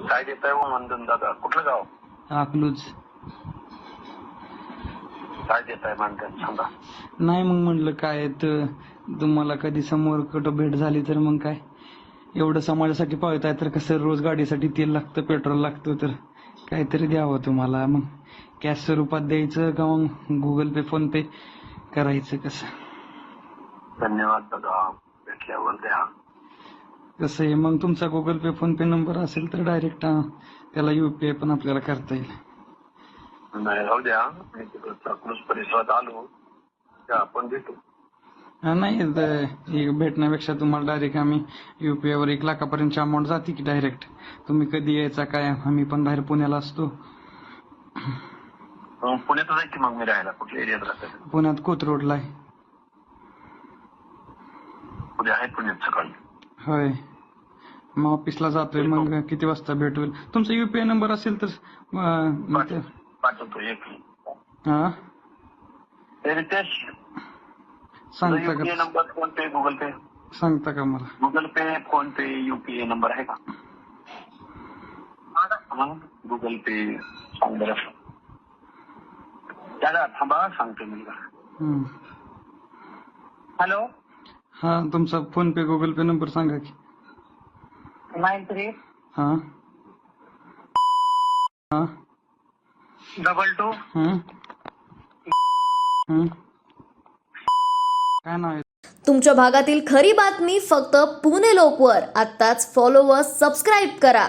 काय देताय हो मानधन दादा? कुठलं गाव? अकलूज. काय देताय मानधन सांगा. नाही मग म्हणलं काय तर तुम्हाला कधी समोर कुठं भेट झाली तर मग काय एवढं समाजासाठी पळताय तर कसं रोज गाडीसाठी तेल लागतं, पेट्रोल लागतं, तर काहीतरी द्यावं तुम्हाला. मग कॅश स्वरूपात द्यायचं का मग गुगल पे, फोन पे करायचं कसं? धन्यवाद दादा, भेटल्यावर द्या. कसं आहे मग तुमचा गुगल पे, फोन पे नंबर असेल तर डायरेक्ट त्याला UPI पण आपल्याला करता येईल. नाही राहू द्या, मी तिकडं चाकूस परिसरात आलो त्या आपण भेटू. नाही भेटण्यापेक्षा तुम्हाला डायरेक्ट आम्ही UPI वर 1 लाखापर्यंतची अमाऊंट जाते की डायरेक्ट. तुम्ही कधी यायचा काय? आम्ही पण बाहेर पुण्याला असतो. पुण्यात जायची मग मी राहायला. कुठल्या एरियात राहतात? पुण्यात कोथरूडला आहे. उद्या आहे पुण्यात सकाळी. होय, मग ऑफिसला जातोय. मग किती वाजता भेटूल? तुमचा UPI नंबर असेल तर पाठवतो एक. हा रितेश, सांगता UPI का? नंबर, फोन पे, गुगल पे? सांगता का मला? गुगल पे, फोन पे, UPI नंबर आहे का? गुगल पे सांग बरं. दादा थांबा, सांगतो मी. हॅलो, हा तुमचा फोन पे, गुगल पे नंबर सांगा की. 93 हा हा 22 काय नाव आहे? तुमच्या भागातील खरी बातमी फक्त पुणे लोकवर. आत्ताच फॉलो व सबस्क्राईब करा.